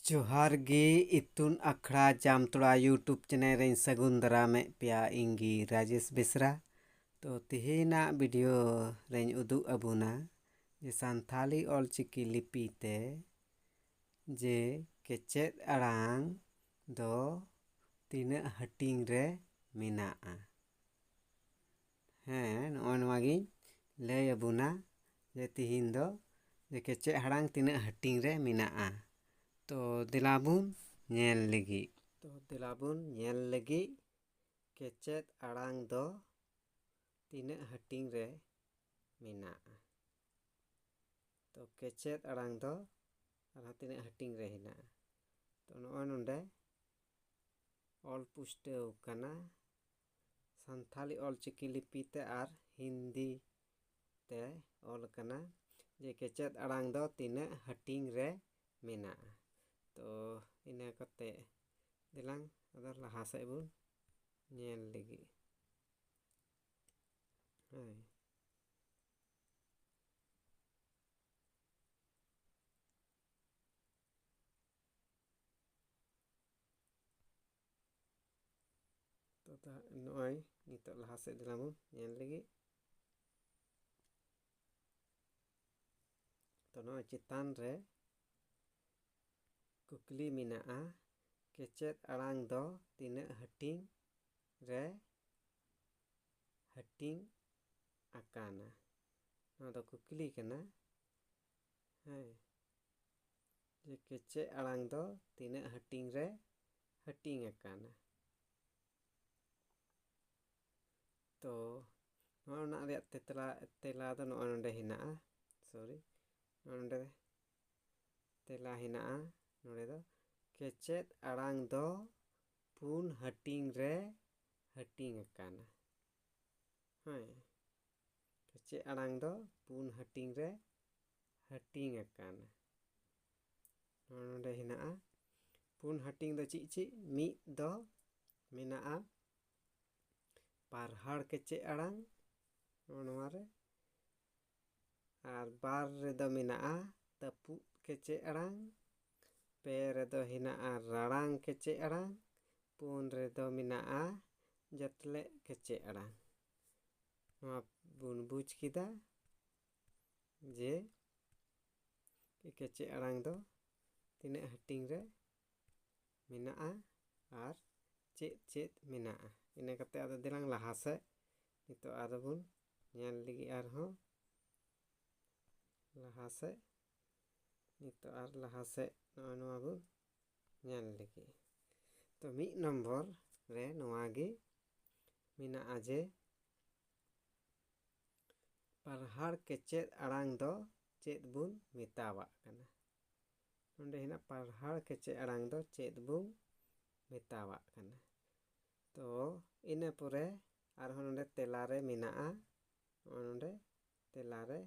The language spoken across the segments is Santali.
ᱡᱚᱦᱟᱨ ᱜᱮ ᱤᱛᱩᱱ ᱟᱠᱷᱲᱟ ᱡᱟᱢᱛᱚᱲᱟ ᱤᱭᱩᱴᱩᱵᱽ ᱪᱮᱱᱮᱞ ᱨᱮᱧ ᱥᱟᱹᱜᱩᱱ ᱫᱟᱨᱟᱢᱮᱫ ᱯᱮᱭᱟ ᱤᱧᱜᱮ ᱨᱟᱡᱮᱥ ᱵᱮᱥᱨᱟ᱾ ᱛᱚ ᱛᱮᱦᱮᱧᱟᱜ ᱵᱷᱤᱰᱤᱭᱳ ᱨᱮᱧ ᱩᱫᱩᱜ ᱟᱵᱚᱱᱟ ᱡᱮ ᱥᱟᱱᱛᱷᱟᱞᱤ ᱚᱞᱪᱤᱠᱤ ᱞᱤᱯᱤ ᱛᱮ ᱡᱮ ᱠᱮᱪᱮᱫ ᱟᱲᱟᱝ ᱫᱚ ᱛᱤᱱᱟᱹᱜ ᱦᱟᱹᱴᱤᱧ ᱨᱮ ᱢᱮᱱᱟᱜᱼᱟ᱾ ᱱᱚᱜᱼᱚᱭ ᱱᱚᱣᱟᱜᱤᱧ ᱞᱟᱹᱭ ᱟᱵᱚᱱᱟ ᱡᱮ ᱛᱤᱦᱤᱧ ᱫᱚ ᱡᱮ ᱠᱮᱪᱮᱫ ᱟᱲᱟᱝ ᱛᱤᱱᱟᱹᱜ ᱦᱟᱹᱴᱤᱧ ᱨᱮ ᱢᱮᱱᱟᱜᱼᱟ᱾ ᱛᱚ ᱫᱮᱞᱟᱵᱚᱱ ᱧᱮᱞ ᱞᱟᱹᱜᱤᱫ ᱠᱮᱪᱮᱫ ᱟᱲᱟᱝ ᱫᱚ ᱛᱤᱱᱟᱹᱜ ᱦᱟᱹᱴᱤᱧ ᱨᱮ ᱢᱮᱱᱟᱜᱼᱟ᱾ ᱛᱚ ᱠᱮᱪᱮᱫ ᱟᱲᱟᱝ ᱫᱚ ᱟᱨᱦᱚᱸ ᱛᱤᱱᱟᱹᱜ ᱦᱟᱹᱴᱤᱧ ᱨᱮ ᱦᱮᱱᱟᱜᱼᱟ᱾ ᱛᱚ ᱱᱚᱜᱼᱚᱭ ᱱᱚᱰᱮ ᱚᱞ ᱯᱩᱥᱴᱟᱹᱣ ᱠᱟᱱᱟ ᱥᱟᱱᱛᱷᱟᱞᱤ ᱚᱞᱪᱤᱠᱤ ᱞᱤᱯᱤ te ᱟᱨ ᱦᱤᱱᱫᱤ te ᱚᱞ ᱠᱟᱱᱟ ᱡᱮ ᱠᱮᱪᱮᱫ ᱟᱲᱟᱝ ᱫᱚ ᱛᱤᱱᱟᱹᱜ ᱦᱟᱹᱴᱤᱧ ᱨᱮ ᱢᱮᱱᱟᱜᱼᱟ᱾ ᱛᱚ ᱤᱱᱟᱹ ᱠᱟᱛᱮ ᱫᱮᱞᱟᱝ ᱟᱫᱚ ᱞᱟᱦᱟ ᱥᱮᱫ ᱵᱚᱱ ᱧᱮᱞ ᱞᱟᱹᱜᱤᱫ᱾ ᱛᱚ ᱱᱚᱜᱼᱚᱭ ᱱᱤᱛᱚᱜ ᱞᱟᱦᱟ ᱥᱮᱫ ᱫᱮᱞᱟᱝ ᱵᱚᱱ ᱧᱮᱞ ᱞᱟᱹᱜᱤᱫ᱾ ᱛᱚ ᱱᱚᱜᱼᱚᱭ ᱪᱮᱛᱟᱱ ᱨᱮ ᱠᱩᱠᱞᱤ ᱢᱮᱱᱟᱜᱼᱟ ᱠᱮᱪᱮᱫ ᱟᱲᱟᱝ ᱫᱚ ᱛᱤᱱᱟᱹᱜ ᱦᱟᱹᱴᱤᱧ ᱨᱮ ᱦᱟᱹᱴᱤᱧ ᱟᱠᱟᱱᱟ᱾ ᱱᱚᱣᱟ ᱫᱚ ᱠᱩᱠᱞᱤ ᱠᱟᱱᱟ ᱡᱮ ᱠᱮᱪᱮᱫ ᱟᱲᱟᱝ ᱫᱚ ᱛᱤᱱᱟᱹᱜ ᱦᱟᱹᱴᱤᱧ ᱨᱮ ᱦᱟᱹᱴᱤᱧ ᱟᱠᱟᱱᱟ᱾ ᱛᱚ ᱱᱚᱣᱟ ᱨᱮᱭᱟᱜ ᱛᱮᱞᱟ ᱫᱚ ᱱᱚᱜᱼᱚᱭ ᱱᱚᱰᱮ ᱦᱮᱱᱟᱜᱼᱟ᱾ ᱱᱚᱰᱮ ᱛᱮᱞᱟ ᱦᱮᱱᱟᱜᱼᱟ᱾ ᱱᱚᱰᱮ ᱫᱚ ᱠᱮᱪᱮᱫ ᱟᱲᱟᱝ ᱫᱚ 4 ᱦᱟᱹᱴᱤᱧ ᱨᱮ ᱦᱟᱹᱴᱤᱧ ᱟᱠᱟᱱᱟ᱾ ᱠᱮᱪᱮᱫ ᱟᱲᱟᱝ ᱫᱚ 4 ᱦᱟᱹᱴᱤᱧ ᱨᱮ ᱦᱟᱹᱴᱤᱧ ᱟᱠᱟᱱᱟ᱾ ᱱᱚᱰᱮ ᱦᱮᱱᱟᱜᱼᱟ 4 ᱦᱟᱹᱴᱤᱧ ᱫᱚ ᱪᱮᱫ ᱢᱤᱫ ᱫᱚ ᱢᱮᱱᱟᱜᱼᱟ ᱯᱟᱨᱦᱟᱲ ᱠᱮᱪᱮᱫ ᱟᱲᱟᱝ ᱱᱚᱣᱟ ᱨᱮ, ᱟᱨ 2 ᱨᱮᱫᱚ ᱢᱮᱱᱟᱜᱼᱟ ᱛᱟᱹᱯᱩᱜ ᱠᱮᱪᱮᱫ ᱟᱲᱟᱝ, 2 ᱨᱮᱫᱚ ᱦᱮᱱᱟᱜᱼᱟ ᱨᱟᱲᱟᱝ ᱠᱮᱪᱮᱫ ᱟᱲᱟᱝ, 4 ᱨᱮᱫᱚ ᱢᱮᱱᱟᱜᱼᱟ ᱡᱟᱛᱞᱮᱜ ᱠᱮᱪᱮᱫ ᱟᱲᱟᱝ᱾ ᱱᱚᱣᱟ ᱵᱚᱱ ᱵᱩᱡᱽ ᱠᱮᱫᱟ ᱡᱮ ᱠᱮᱪᱮᱫ ᱟᱲᱟᱝ ᱫᱚ ᱛᱤᱱᱟᱹᱜ ᱦᱟᱹᱴᱤᱧ ᱨᱮ ᱢᱮᱱᱟᱜᱼᱟ ᱟᱨ ᱪᱮᱫ ᱢᱮᱱᱟᱜᱼᱟ᱾ ᱤᱱᱟᱹ ᱠᱟᱛᱮ ᱟᱫᱚ ᱫᱮᱞᱟᱝ ᱞᱟᱦᱟ ᱥᱮᱫ ᱱᱤᱛᱚᱜ ᱟᱫᱚ ᱵᱚᱱ ᱧᱮᱞ ᱞᱟᱹᱜᱤᱫ ᱟᱨᱦᱚᱸ ᱞᱟᱦᱟ ᱥᱮᱫ ᱱᱚᱜᱼᱚᱭ ᱱᱚᱣᱟ ᱵᱚᱱ ᱧᱮᱞ ᱞᱟᱹᱜᱤᱫ᱾ ᱛᱚ 1 ᱱᱚᱢᱵᱚᱨ ᱨᱮ ᱱᱚᱣᱟ ᱜᱮ ᱢᱮᱱᱟᱜᱼᱟ ᱡᱮ ᱯᱟᱨᱦᱟᱲ ᱠᱮᱪᱮᱫ ᱟᱲᱟᱝ ᱫᱚ ᱪᱮᱫ ᱵᱚᱱ ᱢᱮᱛᱟᱣᱟᱜ ᱠᱟᱱᱟ᱾ ᱱᱚᱰᱮ ᱦᱮᱱᱟᱜ ᱯᱟᱨᱦᱟᱲ ᱠᱮᱪᱮᱫ ᱟᱲᱟᱝ ᱫᱚ ᱪᱮᱫ ᱵᱚᱱ ᱢᱮᱛᱟᱣᱟᱜ ᱠᱟᱱᱟ᱾ ᱛᱚ ᱤᱱᱟᱹ ᱯᱚᱨᱮ ᱟᱨᱦᱚᱸ ᱱᱚᱰᱮ ᱛᱮᱞᱟᱨᱮ ᱢᱮᱱᱟᱜᱼᱟ᱾ ᱱᱚᱰᱮ ᱛᱮᱞᱟᱨᱮ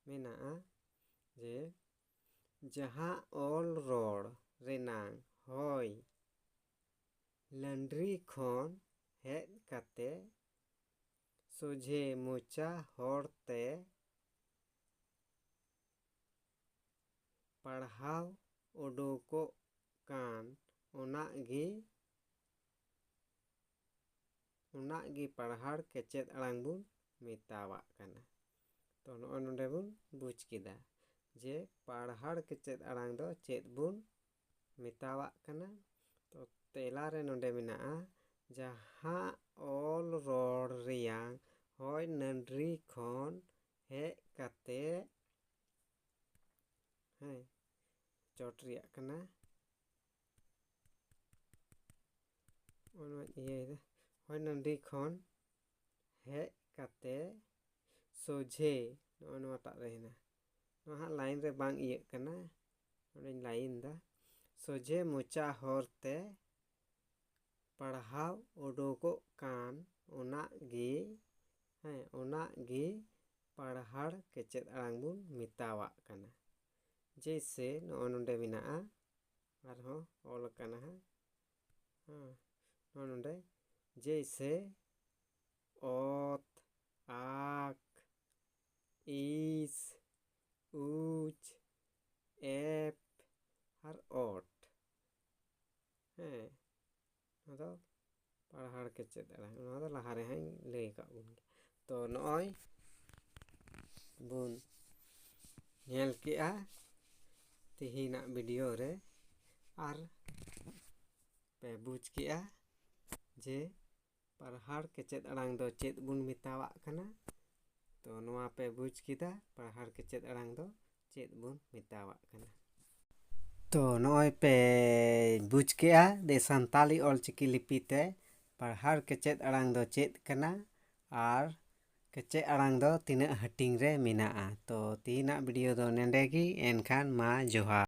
ᱢᱮᱱᱟᱜᱼᱟ ᱡᱮ ᱡᱟᱦᱟᱸ ᱚᱞ ᱨᱚᱲ ᱨᱮᱱᱟᱝ ᱦᱚᱭ ᱞᱟᱸᱰᱨᱤ ᱠᱷᱚᱱ ᱦᱮᱡ ᱠᱟᱛᱮ ᱥᱚᱡᱷᱮ ᱢᱚᱪᱟ ᱦᱚᱨᱛᱮ ᱯᱟᱲᱦᱟᱣ ᱩᱰᱩᱠᱚᱜ ᱠᱟᱱ ᱚᱱᱟ ᱜᱮ ᱯᱟᱨᱦᱟᱲ ᱠᱮᱪᱮᱫ ᱟᱲᱟᱝ ᱵᱚᱱ ᱢᱮᱛᱟᱣᱟᱜ ᱠᱟᱱᱟ᱾ ᱛᱚ ᱱᱚᱜᱼᱚᱭ ᱱᱚᱰᱮ ᱵᱚᱱ ᱵᱩᱡᱽ ᱠᱮᱫᱟ ᱡᱮ ᱯᱟᱨᱦᱟᱲ ᱠᱮᱪᱮᱫ ᱟᱲᱟᱝ ᱫᱚ ᱪᱮᱫ ᱵᱚᱱ ᱢᱮᱛᱟᱣᱟᱜ ᱠᱟᱱᱟ᱾ ᱛᱚ ᱛᱮᱞᱟᱨᱮ ᱱᱚᱰᱮ ᱢᱮᱱᱟᱜᱼᱟ ᱡᱟᱦᱟᱸ ᱚᱞ ᱨᱚᱲ ᱨᱮᱭᱟᱝ ᱦᱚᱭ ᱞᱟᱸᱰᱨᱤ ᱠᱷᱚᱱ ᱦᱮᱡ ᱠᱟᱛᱮ ᱪᱚᱴ ᱨᱮᱭᱟᱜ ᱠᱟᱱᱟ ᱦᱚᱭ ᱞᱟᱸᱰᱨᱤ ᱠᱷᱚᱱ ᱦᱮᱡ ᱠᱟᱛᱮ ᱥᱚᱡᱷᱮ ᱱᱚᱜᱼᱚᱭ ᱱᱚᱣᱟᱴᱟᱜ ᱨᱮ ᱦᱮᱱᱟᱜᱼᱟ᱾ ᱱᱚᱣᱟ ᱦᱟᱸᱜ ᱞᱟᱭᱤᱱ ᱨᱮ ᱵᱟᱝ ᱤᱭᱟᱹᱜ ᱠᱟᱱᱟ, ᱱᱚᱰᱮᱧ ᱞᱟᱭᱤᱱᱫᱟ ᱥᱚᱡᱷᱮ ᱢᱚᱪᱟ ᱦᱚᱨᱛᱮ ᱯᱟᱲᱦᱟᱣ ᱩᱰᱩᱠᱚᱜ ᱠᱟᱱ ᱚᱱᱟ ᱜᱮ ᱯᱟᱨᱦᱟᱲ ᱠᱮᱪᱮᱫ ᱟᱲᱟᱝ ᱵᱚᱱ ᱢᱮᱛᱟᱣᱟᱜ ᱠᱟᱱᱟ᱾ ᱡᱮᱭᱥᱮ ᱱᱚᱜᱼᱚᱭ ᱱᱚᱰᱮ ᱢᱮᱱᱟᱜᱼᱟ ᱟᱨᱦᱚᱸ ᱚᱞ ᱟᱠᱟᱱᱟ ᱱᱚᱜᱼᱚᱭ ᱱᱚᱰᱮ ᱡᱮᱭᱥᱮ ᱚᱛ, ᱟᱠ, ᱤᱥ, ᱩᱪ, ᱮᱯ ᱟᱨ ᱚᱴ ᱫᱚ ᱯᱟᱨᱦᱟᱲ ᱠᱮᱪᱮᱫ ᱟᱲᱟᱝ, ᱱᱚᱣᱟ ᱫᱚ ᱞᱟᱦᱟ ᱨᱮ ᱦᱟᱸᱜ ᱤᱧ ᱞᱟᱹᱭ ᱟᱠᱟᱫ ᱵᱚᱱ ᱜᱮᱭᱟ᱾ ᱛᱚ ᱱᱚᱜᱼᱚᱭ ᱵᱚᱱ ᱧᱮᱞ ᱠᱮᱜᱼᱟ ᱛᱮᱦᱮᱧᱟᱜ ᱵᱷᱤᱰᱤᱭᱳ ᱨᱮ, ᱟᱨ ᱯᱮ ᱵᱩᱡᱽ ᱠᱮᱜᱼᱟ ᱡᱮ ᱯᱟᱨᱦᱟᱲ ᱠᱮᱪᱮᱫ ᱟᱲᱟᱝ ᱫᱚ ᱪᱮᱫ ᱵᱚᱱ ᱢᱮᱛᱟᱣᱟᱜ ᱠᱟᱱᱟ᱾ ᱛᱚ ᱱᱚᱣᱟ ᱯᱮ ᱵᱩᱡᱽ ᱠᱮᱫᱟ ᱯᱟᱨᱦᱟᱲ ᱠᱮᱪᱮᱫ ᱟᱲᱟᱝ ᱫᱚ ᱪᱮᱫ ᱵᱚᱱ ᱢᱮᱛᱟᱣᱟᱜ ᱠᱟᱱᱟ᱾ ᱛᱚ ᱱᱚᱜᱼᱚᱭ ᱯᱮ ᱵᱩᱡᱽ ᱠᱮᱜᱼᱟ ᱡᱮ ᱥᱟᱱᱛᱟᱲᱤ ᱚᱞᱪᱤᱠᱤ ᱞᱤᱯᱤ ᱛᱮ ᱯᱟᱨᱦᱟᱲ ᱠᱮᱪᱮᱫ ᱟᱲᱟᱝ ᱫᱚ ᱪᱮᱫ ᱠᱟᱱᱟ ᱟᱨ ᱠᱮᱪᱮᱫ ᱟᱲᱟᱝ ᱫᱚ ᱛᱤᱱᱟᱹᱜ ᱦᱟᱹᱴᱤᱧ ᱨᱮ ᱢᱮᱱᱟᱜᱼᱟ᱾ ᱛᱚ ᱛᱮᱦᱮᱧᱟᱜ ᱵᱷᱤᱰᱤᱭᱳ ᱫᱚ ᱱᱚᱸᱰᱮ ᱜᱮ, ᱮᱱᱠᱷᱟᱱ ᱢᱟ ᱡᱚᱦᱟᱨ᱾